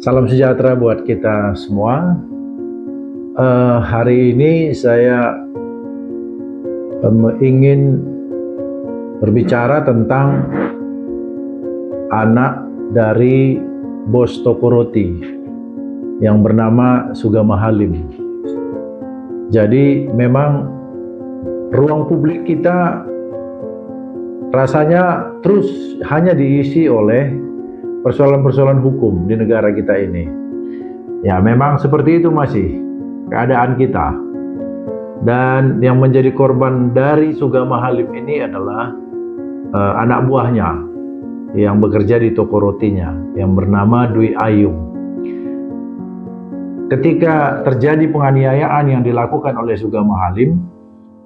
Salam sejahtera buat kita semua. Hari ini saya ingin berbicara tentang anak dari bos toko roti yang bernama Sugama Halim. Jadi memang ruang publik kita rasanya terus hanya diisi oleh persoalan-persoalan hukum di negara kita ini. Ya, memang seperti itu masih keadaan kita. Dan yang menjadi korban dari Sugama Halim ini adalah anak buahnya yang bekerja di toko rotinya yang bernama Dwi Ayung. Ketika terjadi penganiayaan yang dilakukan oleh Sugama Halim,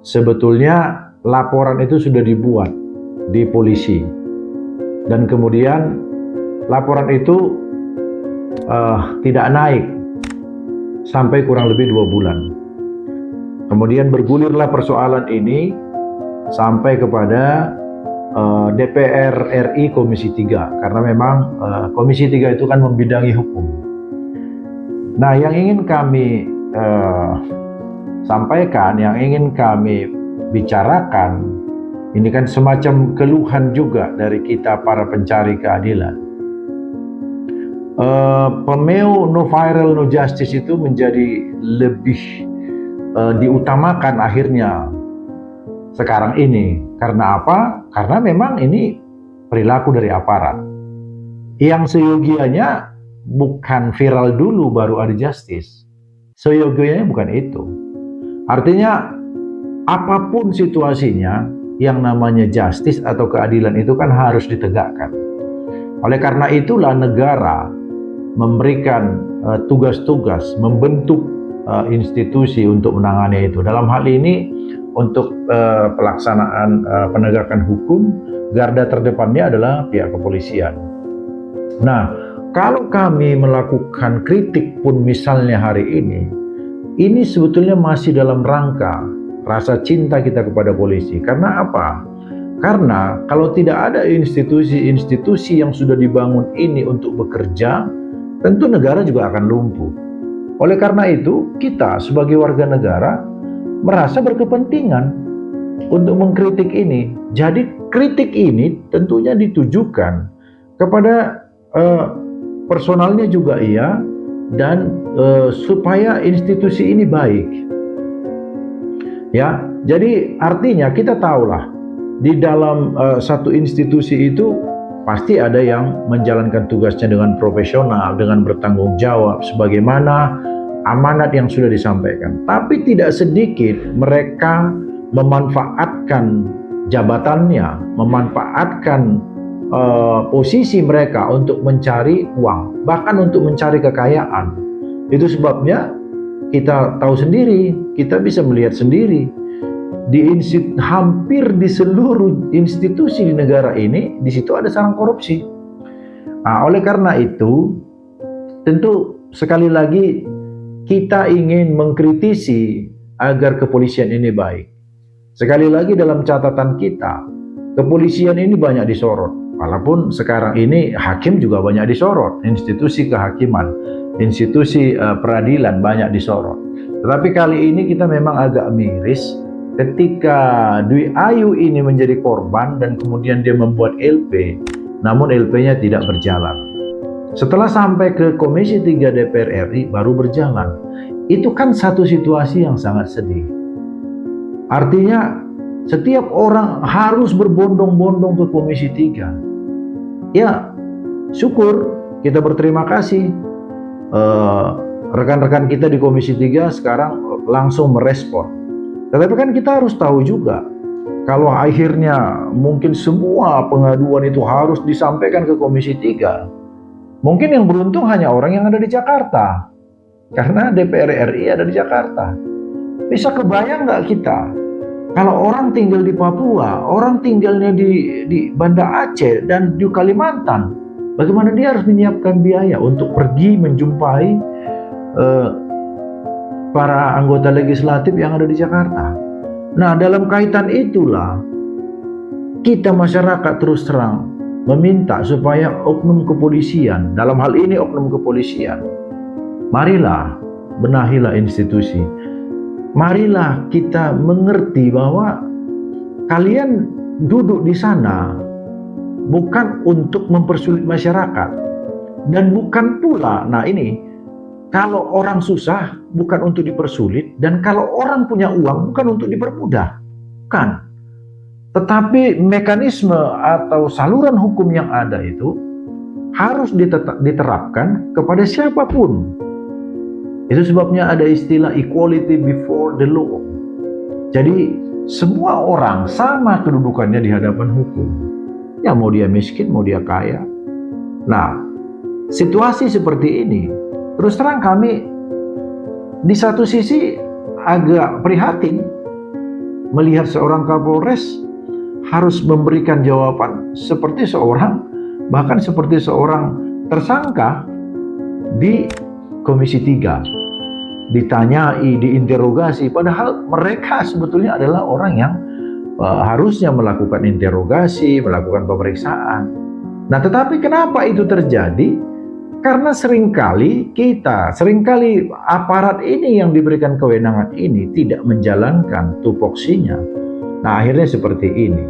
sebetulnya laporan itu sudah dibuat di polisi. Dan kemudian laporan itu tidak naik sampai kurang lebih 2 bulan. Kemudian bergulirlah persoalan ini sampai kepada DPR RI Komisi 3, karena memang Komisi 3 itu kan membidangi hukum. Nah, yang ingin kami sampaikan, yang ingin kami bicarakan, ini kan semacam keluhan juga dari kita para pencari keadilan. Pemeo no viral no justice itu menjadi lebih diutamakan akhirnya sekarang ini. Karena apa? Karena memang ini perilaku dari aparat yang seyogianya bukan viral dulu baru ada justice. Seyogianya bukan itu. Artinya apapun situasinya, yang namanya justice atau keadilan itu kan harus ditegakkan. Oleh karena itulah negara memberikan tugas-tugas, membentuk institusi untuk menangani itu. Dalam hal ini untuk pelaksanaan penegakan hukum, garda terdepannya adalah pihak kepolisian. Nah, kalau kami melakukan kritik pun misalnya hari ini sebetulnya masih dalam rangka rasa cinta kita kepada polisi. Karena apa? Karena kalau tidak ada institusi-institusi yang sudah dibangun ini untuk bekerja, tentu negara juga akan lumpuh. Oleh karena itu, kita sebagai warga negara merasa berkepentingan untuk mengkritik ini. Jadi kritik ini tentunya ditujukan kepada personalnya juga iya, dan supaya institusi ini baik. Ya, jadi artinya kita tahulah di dalam satu institusi itu pasti ada yang menjalankan tugasnya dengan profesional, dengan bertanggung jawab sebagaimana amanat yang sudah disampaikan. Tapi tidak sedikit mereka memanfaatkan jabatannya, memanfaatkan posisi mereka untuk mencari uang, bahkan untuk mencari kekayaan. Itu sebabnya kita tahu sendiri, kita bisa melihat sendiri hampir di seluruh institusi di negara ini, di situ ada sarang korupsi. Nah, oleh karena itu, tentu sekali lagi kita ingin mengkritisi agar kepolisian ini baik. Sekali lagi dalam catatan kita, kepolisian ini banyak disorot. Walaupun sekarang ini hakim juga banyak disorot, institusi kehakiman, institusi peradilan banyak disorot. Tetapi kali ini kita memang agak miris ketika Dwi Ayu ini menjadi korban dan kemudian dia membuat LP, namun LP-nya tidak berjalan. Setelah sampai ke Komisi 3 DPR RI baru berjalan. Itu kan satu situasi yang sangat sedih. Artinya setiap orang harus berbondong-bondong ke Komisi 3. Ya, syukur, kita berterima kasih. Rekan-rekan kita di Komisi 3 sekarang langsung merespon. Tetapi kan kita harus tahu juga, kalau akhirnya mungkin semua pengaduan itu harus disampaikan ke Komisi 3, mungkin yang beruntung hanya orang yang ada di Jakarta. Karena DPR RI ada di Jakarta. Bisa kebayang nggak kita, kalau orang tinggal di Papua, orang tinggalnya di Banda Aceh dan di Kalimantan, bagaimana dia harus menyiapkan biaya untuk pergi menjumpai para anggota legislatif yang ada di Jakarta. Nah, dalam kaitan itulah kita masyarakat terus terang meminta supaya oknum kepolisian, dalam hal ini oknum kepolisian, marilah benahilah institusi. Marilah kita mengerti bahwa kalian duduk di sana bukan untuk mempersulit masyarakat, dan bukan pula, nah ini, kalau orang susah bukan untuk dipersulit, dan kalau orang punya uang bukan untuk dipermudah, bukan. Tetapi mekanisme atau saluran hukum yang ada itu harus diterapkan kepada siapapun. Itu sebabnya ada istilah equality before the law. Jadi semua orang sama kedudukannya di hadapan hukum. Ya mau dia miskin, mau dia kaya. Nah, situasi seperti ini, terus terang kami di satu sisi agak prihatin melihat seorang Kapolres harus memberikan jawaban seperti seorang, bahkan seperti seorang tersangka di Komisi 3. Ditanyai, diinterogasi, padahal mereka sebetulnya adalah orang yang harusnya melakukan interogasi, melakukan pemeriksaan. Nah, tetapi kenapa itu terjadi? Karena seringkali aparat ini yang diberikan kewenangan ini tidak menjalankan tupoksinya. Nah, akhirnya seperti ini.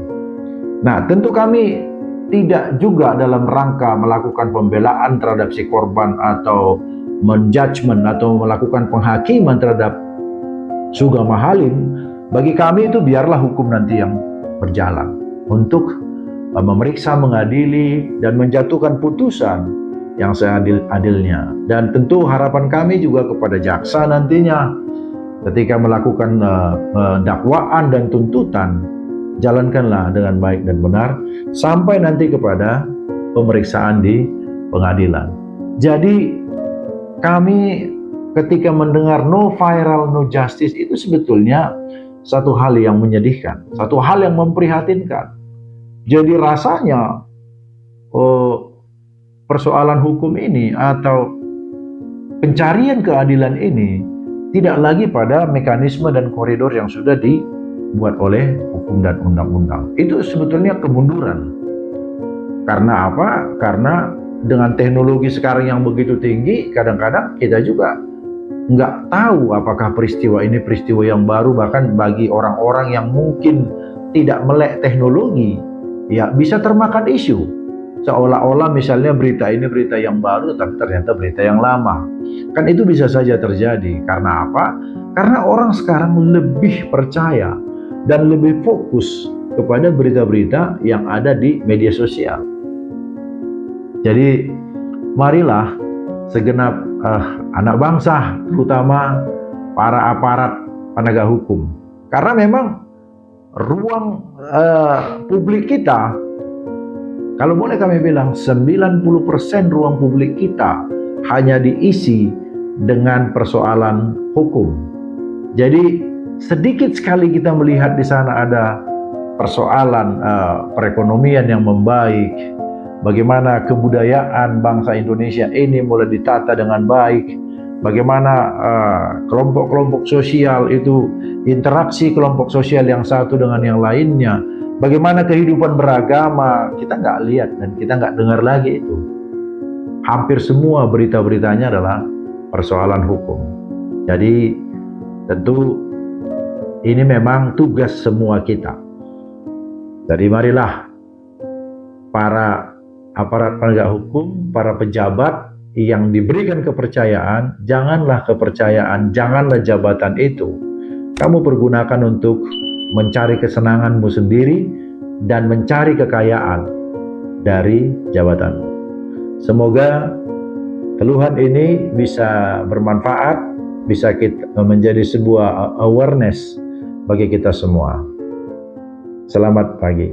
Nah, tentu kami tidak juga dalam rangka melakukan pembelaan terhadap si korban atau menjudgment atau melakukan penghakiman terhadap Sugama Halim. Bagi kami itu biarlah hukum nanti yang berjalan untuk memeriksa, mengadili, dan menjatuhkan putusan yang seadil-adilnya. Dan tentu harapan kami juga kepada jaksa nantinya ketika melakukan dakwaan dan tuntutan, jalankanlah dengan baik dan benar sampai nanti kepada pemeriksaan di pengadilan. Jadi kami ketika mendengar no viral, no justice itu sebetulnya satu hal yang menyedihkan, satu hal yang memprihatinkan. Jadi rasanya persoalan hukum ini atau pencarian keadilan ini tidak lagi pada mekanisme dan koridor yang sudah dibuat oleh hukum dan undang-undang. Itu sebetulnya kemunduran. Karena apa? Karena dengan teknologi sekarang yang begitu tinggi, kadang-kadang kita juga nggak tahu apakah peristiwa ini peristiwa yang baru. Bahkan bagi orang-orang yang mungkin tidak melek teknologi, ya bisa termakan isu. Seolah-olah misalnya berita ini berita yang baru, tapi ternyata berita yang lama. Kan itu bisa saja terjadi. Karena apa? Karena orang sekarang lebih percaya dan lebih fokus kepada berita-berita yang ada di media sosial. Jadi marilah segenap anak bangsa, terutama para aparat penegak hukum. Karena memang ruang publik kita, kalau boleh kami bilang 90% ruang publik kita hanya diisi dengan persoalan hukum. Jadi sedikit sekali kita melihat di sana ada persoalan perekonomian yang membaik, bagaimana kebudayaan bangsa Indonesia ini mulai ditata dengan baik, bagaimana kelompok-kelompok sosial itu, interaksi kelompok sosial yang satu dengan yang lainnya, bagaimana kehidupan beragama, kita nggak lihat dan kita nggak dengar lagi itu. Hampir semua berita-beritanya adalah persoalan hukum. Jadi tentu ini memang tugas semua kita. Jadi marilah para aparat penegak hukum, para pejabat yang diberikan kepercayaan, janganlah jabatan itu kamu pergunakan untuk mencari kesenanganmu sendiri dan mencari kekayaan dari jabatan. Semoga keluhan ini bisa bermanfaat, bisa menjadi sebuah awareness bagi kita semua. Selamat pagi.